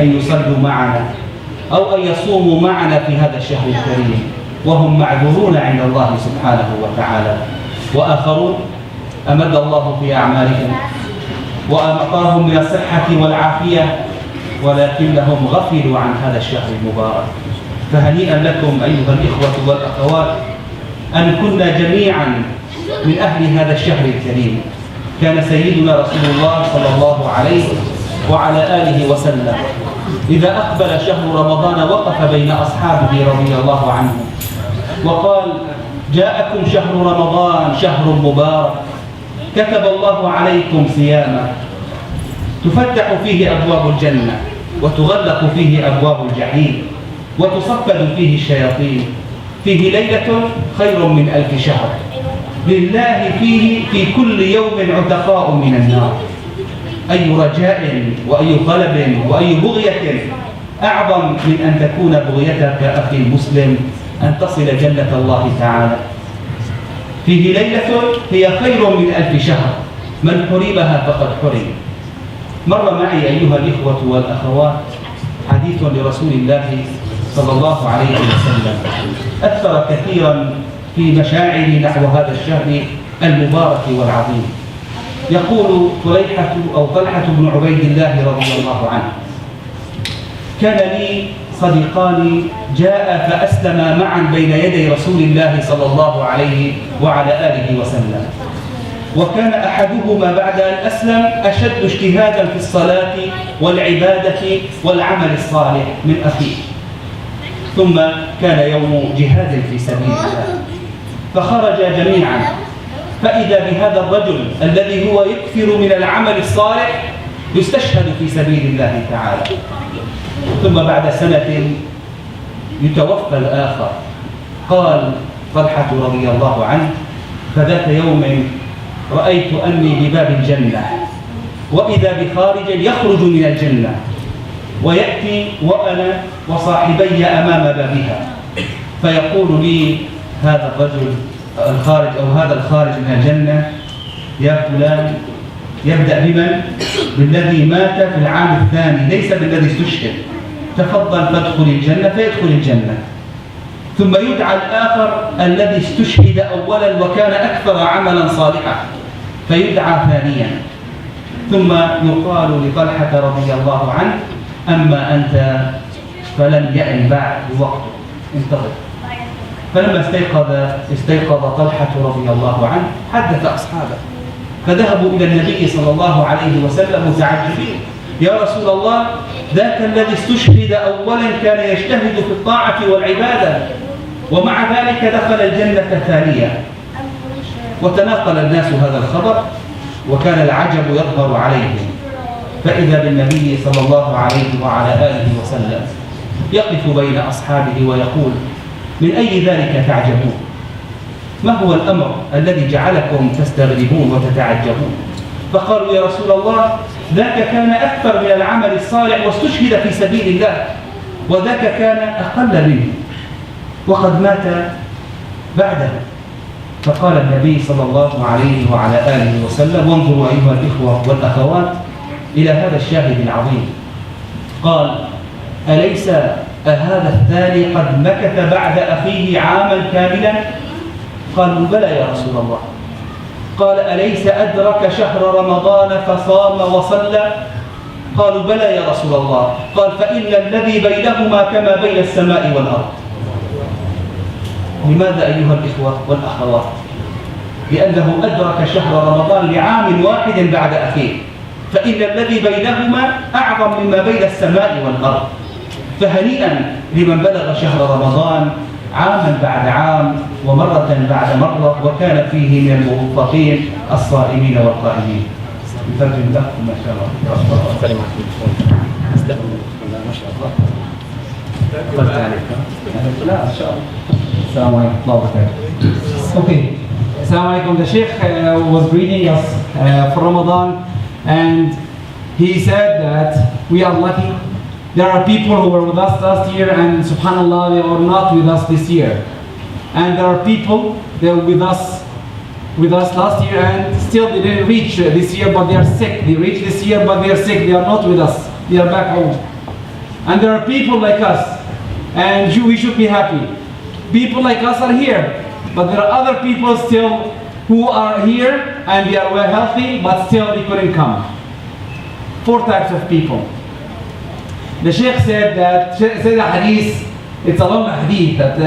أن يصلوا معنا أو أن يصوموا معنا في هذا الشهر الكريم وهم معذورون عند الله سبحانه وتعالى، وآخرون أمد الله في أعمالهم وأعطاهم من الصحة والعافية ولكنهم غفلوا عن هذا الشهر المبارك. فهنيئا لكم أيها الإخوة والأخوات أن كنا جميعا من أهل هذا الشهر الكريم. كان سيدنا رسول الله صلى الله عليه وعلى آله وسلم إذا أقبل شهر رمضان وقف بين أصحابه رضي الله عنهم وقال: جاءكم شهر رمضان شهر مبارك كتب الله عليكم صيامه، تفتح فيه أبواب الجنة وتغلق فيه أبواب الجحيم وتصفد فيه الشياطين، فيه ليلة خير من 1000 شهر، لله فيه في كل يوم عتقاء من النار. أي رجاء وأي طلب وأي بغية أعظم من أن تكون بغيتك أخي المسلم أن تصل جنة الله تعالى. فيه ليلة هي خير من 1000 شهر، من حرمها فقد حرم. مر معي أيها الإخوة والأخوات حديث لرسول الله صلى الله عليه وسلم أثر كثيرا في مشاعري نحو هذا الشهر المبارك والعظيم. يقول طلحة بن عبيد الله رضي الله عنه: كان لي صديقان جاء فأسلما معا بين يدي رسول الله صلى الله عليه وعلى آله وسلم، وكان أحدهما بعد أن أسلم أشد اجتهادا في الصلاة والعبادة والعمل الصالح من أخيه. ثم كان يوم جهاد في سبيل الله، فخرج جميعا، فإذا بهذا الرجل الذي هو يكثر من العمل الصالح يستشهد في سبيل الله تعالى. ثم بعد سنة يتوفى الآخر. قال طلحة رضي الله عنه: فذات يوم رأيت أني بباب الجنة وإذا بخارج يخرج من الجنة ويأتي وأنا وصاحبي أمام بابها، فيقول لي هذا الرجل الخارج أو هذا الخارج من الجنة: يا فلان، يبدأ بمن؟ بالذي مات في العام الثاني ليس بالذي استشهد، تفضل فادخل الجنة، فيدخل الجنة. ثم يدعى الآخر الذي استشهد أولا وكان أكثر عملا صالحا فيدعى ثانيا. ثم يقال لطلحة رضي الله عنه: أما أنت فلن يأن بعد وقت، انتظر. فلما استيقظ طلحة رضي الله عنه حدث أصحابه، فذهبوا إلى النبي صلى الله عليه وسلم متعجبين: يا رسول الله، ذاك الذي استشهد أولا كان يجتهد في الطاعة والعبادة ومع ذلك دخل الجنة ثانية. وتناقل الناس هذا الخبر وكان العجب يظهر عليهم، فإذا بالنبي صلى الله عليه وعلى آله وسلم يقف بين أصحابه ويقول: من أي ذلك تعجبون؟ ما هو الأمر الذي جعلكم تستغربون وتتعجبون؟ فقالوا: يا رسول الله، ذاك كان أكثر من العمل الصالح واستشهد في سبيل الله، وذاك كان أقل منه وقد مات بعده. فقال النبي صلى الله عليه وعلى آله وسلم: وانظروا أيها الإخوة والأخوات إلى هذا الشاهد العظيم. قال: أليس هذا الثاني قد مكث بعد أخيه عاما كاملا؟ قالوا: بلى يا رسول الله. قال: أليس أدرك شهر رمضان فصام وصلى؟ قالوا: بلى يا رسول الله. قال: فإن الذي بينهما كما بين السماء والأرض. لماذا أيها الإخوة والأخوات؟ لأنه أدرك شهر رمضان لعام واحد بعد أخيه، فإن الذي بينهما أعظم مما بين السماء والأرض. فهنيئا لمن بلغ شهر رمضان عاما بعد عام ومرة بعد مرة وكان فيه من الموفقين الصائمين والقائمين. نترجم لكم ما شاء الله. ما شاء الله. لا إن شاء الله. السلام عليكم ورحمة الله وبركاته. Okay. Assalamu alaikum. The Sheikh was greeting us for Ramadan, and he said that we are lucky. There are people who were with us last year, and subhanallah, they were not with us this year. And there are people that were with us last year, and still they didn't reach this year, but they are sick. They reached this year, but they are sick. They are not with us. They are back home. And there are people like us, and we should be happy. People like us are here, but there are other people still who are here and they are well healthy, but still they couldn't come. 4 types of people. The Sheikh said a hadith, it's a long hadith that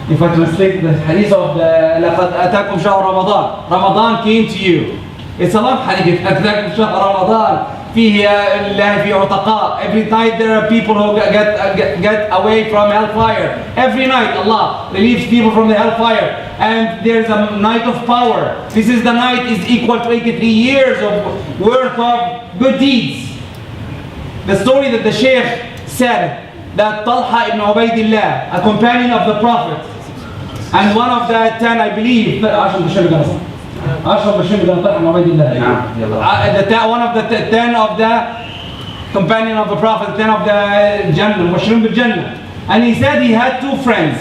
if I translate the hadith of لَقَدْ أَتَاكُمْ شَهْرُ رَمَضَانَ, Ramadan came to you. It's a long hadith. أَتَاكُمْ شَهْرُ رَمَضَانَ فيه الله في عتقاء. Every night there are people who get away from hellfire. Every night Allah relieves people from the hellfire. And there's a night of power. This is the night is equal to 83 years of worth of good deeds. The story that the Sheikh said that Talha ibn Ubaidillah, a companion of the Prophet, and one of the 10, I believe, one of the 10 of the companion of the Prophet, 10 of the Jannah, Mushrim bil Jannah. And he said he had 2 friends.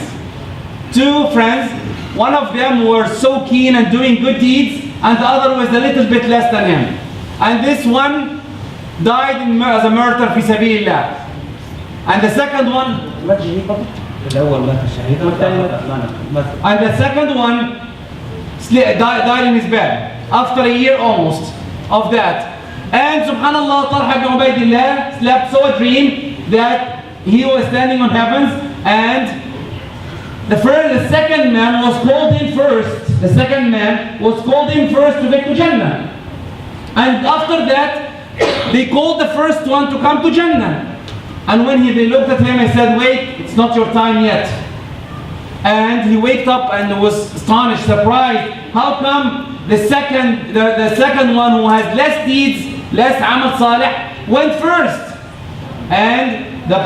2 friends, one of them were so keen and doing good deeds, and the other was a little bit less than him. And this one died as a martyr fi sabilillah. And the second one, and the second one died in his bed after a year almost of that. And subhanallah, Talha ibn Ubaidillah slept so a dream that he was standing on heavens, and the second man was called in first. The second man was called in first to get to Jannah. And after that, they called the first one to come to Jannah. And when they looked at him, he said, wait, it's not your time yet. And he waked up and was astonished, surprised. How come the second one who has less deeds, less amal salih, went first? And the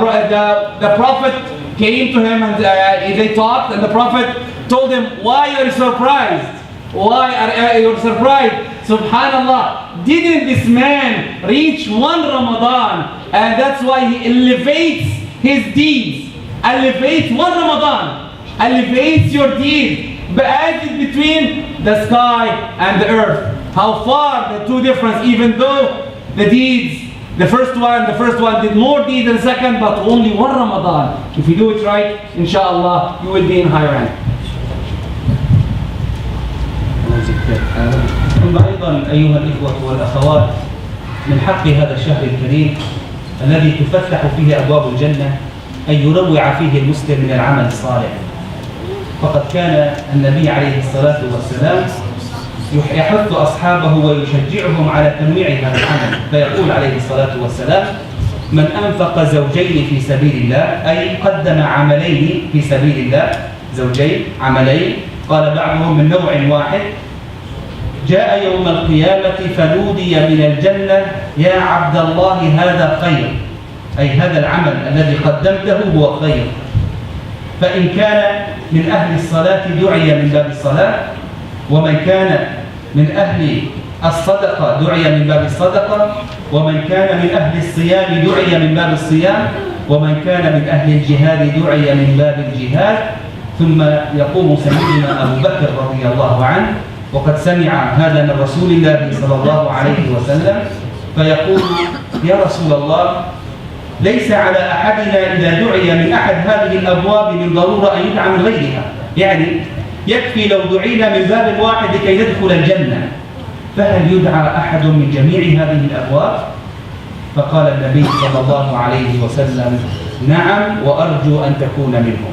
Prophet came to him and they talked, and the Prophet told him, why are you surprised? Why are you surprised? Subhanallah, didn't this man reach 1 Ramadan? And that's why he elevates his deeds. Elevates 1 Ramadan. Elevates your deeds. But as is between the sky and the earth. How far the 2 difference, even though the deeds, the first one did more deeds than the second, but only 1 Ramadan. If you do it right, inshallah, you will be in high rank. ثم أيضا أيها الإخوة والأخوات، من حق هذا الشهر الكريم الذي تفتح فيه أبواب الجنة أن ينوع فيه المسلم من العمل الصالح. فقد كان النبي عليه الصلاة والسلام يحث أصحابه ويشجعهم على تنويع هذا العمل، فيقول عليه الصلاة والسلام: من أنفق زوجين في سبيل الله، أي قدم عملين في سبيل الله، زوجين عملين، قال بعضهم من نوع واحد، جاء يوم القيامة فنودي من الجنة يا عبد الله هذا خير، أي هذا العمل الذي قدمته هو خير. فإن كان من أهل الصلاة دعي من باب الصلاة، ومن كان من أهل الصدقة دعي من باب الصدقة، ومن كان من أهل الصيام دعي من باب الصيام، ومن كان من أهل الجهاد دعي من باب الجهاد. ثم يقوم سيدنا أبو بكر رضي الله عنه وقد سمع هذا من رسول الله صلى الله عليه وسلم فيقول: يا رسول الله، ليس على أحدنا إذا دعي من أحد هذه الأبواب من ضرورة أن يدعى من غيرها، يعني يكفي لو دعينا من باب واحد لكي ندخل الجنة، فهل يدعى أحد من جميع هذه الأبواب؟ فقال النبي صلى الله عليه وسلم: نعم، وأرجو أن تكون منهم.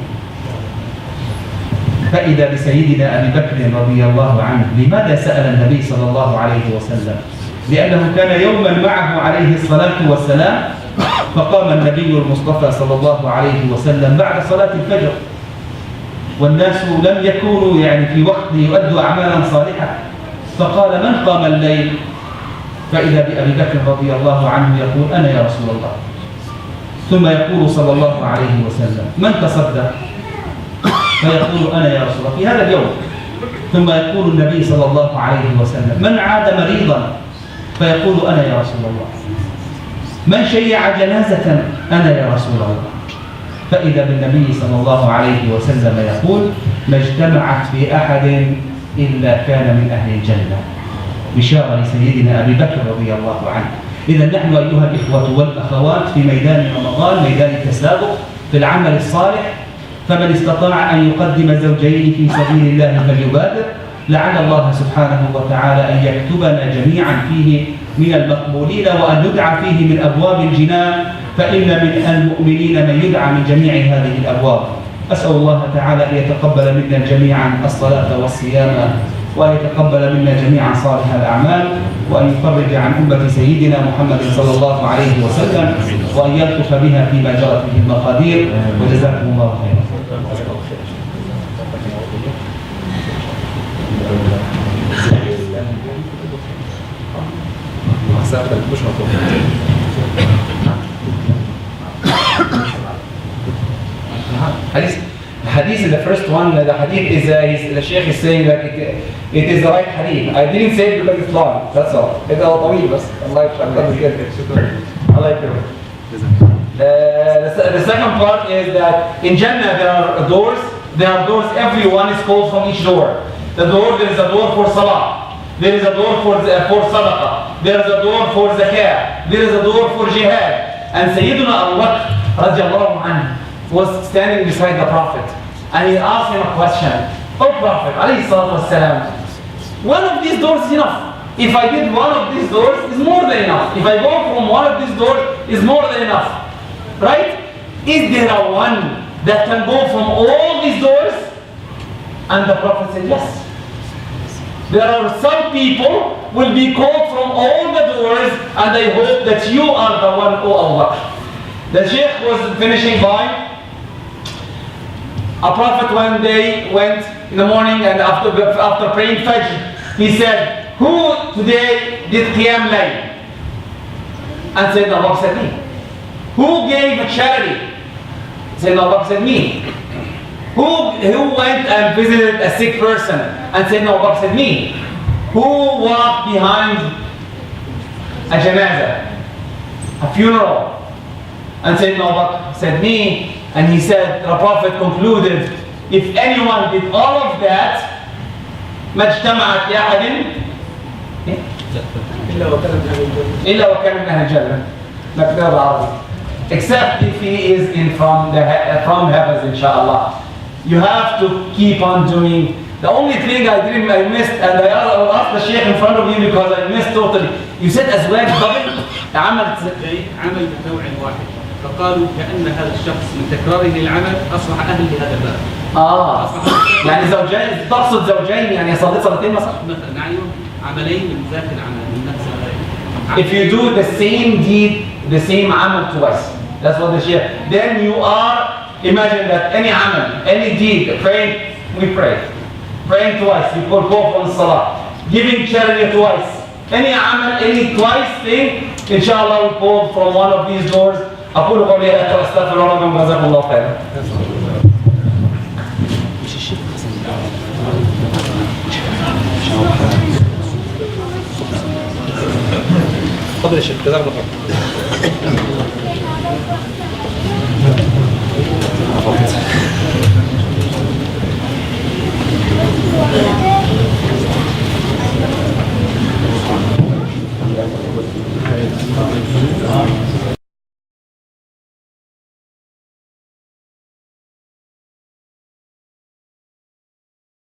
فإذا بسيدنا أبي بكر رضي الله عنه. لماذا سأل النبي صلى الله عليه وسلم؟ لأنه كان يوما معه عليه الصلاة والسلام، فقام النبي المصطفى صلى الله عليه وسلم بعد صلاة الفجر، والناس لم يكونوا في وقت يؤدوا أعمالا صالحة، فقال: من قام الليل؟ فإذا بأبي بكر رضي الله عنه يقول: أنا يا رسول الله. ثم يقول صلى الله عليه وسلم: من تصدق؟ فيقول: أنا يا رسول الله في هذا اليوم. ثم يقول النبي صلى الله عليه وسلم: من عاد مريضا؟ فيقول: أنا يا رسول الله. من شيع جنازة؟ أنا يا رسول الله. فإذا بالنبي صلى الله عليه وسلم يقول: ما اجتمعت في أحد إلا كان من أهل الجنة. بشارة لسيدنا أبي بكر رضي الله عنه. إذا نحن أيها الإخوة والأخوات في ميدان رمضان، ميدان التسابق في العمل الصالح، فمن استطاع أن يقدم زوجين في سبيل الله فليبادر، لعل الله سبحانه وتعالى أن يكتبنا جميعا فيه من المقبولين، وأن يدعى فيه من أبواب الجنان، فإن من المؤمنين من يدعى من جميع هذه الأبواب. أسأل الله تعالى أن يتقبل منا جميعا الصلاة والصيام، وأن يتقبل منا جميعا صالح الأعمال، وأن يفرج عن أمة سيدنا محمد صلى الله عليه وسلم، وأن يلطف بها فيما جرت به المقادير. وجزاكم الله خيرا. Hadith is the first one. The hadith is the Sheikh is saying that it is the right hadith. I didn't say it because it's long. That's all. It's all طويل بس. الله يشكرك. الله يكرمك. The second part is that in Jannah there are doors. There are doors. Everyone is called from each door. The door, there is a door for salah. There is a door for sadaqah. There is a door for zakah. There is a door for jihad. And Sayyiduna Abu Bakr radiallahu anhu was standing beside the Prophet, and he asked him a question. Oh Prophet, alayhi salatu wassalam, one of these doors is enough. If I did one of these doors, is more than enough. If I go from one of these doors, is more than enough. Right? Is there a one that can go from all these doors? And the Prophet said, yes. There are some people will be called from all the doors, and I hope that you are the one, O Allah. The Sheikh was finishing by a prophet one day went in the morning, and after praying Fajr, he said, who today did Qiyam Layl? And Sayyidina Abu Bakr said, me. Who gave a charity? Sayyidina Abu Bakr said, me. Who went and visited a sick person? And Sayyidina Abu Bakr said, me. Who walked behind a janazah, a funeral? And Sayyidina Abu Bakr said, me. And he said, the Prophet concluded, if anyone did all of that, ما اجتمعت لأحد إلا وكان من أهل الجنة. مكتوب بالعربي. Except if he is from heavens, inshallah. You have to keep on doing. The only thing I missed, and I asked the Sheikh in front of you because I missed totally. You said أزواج قبل عمل بنوع واحد. فقالوا كأن هذا الشخص من تكراره العمل أصبح أهل لهذا الباب. يعني زوجين، تقصد زوجين يعني صليت صلاتين مثلا؟ نعم، عملين من ذات العمل من نفس العمل. If you do the same deed, the same amal twice, that's what the Sheikh. Then you are, imagine that any amal, any deed, praying, we pray. Praying twice, we call from salah. Giving charity twice. Any amal, any twice thing, inshallah we call from one of these doors. أقول قولي هذا وأستغفر الله لكم وجزاكم الله خيرا. تفضل يا شيخ، جزاك الله خير.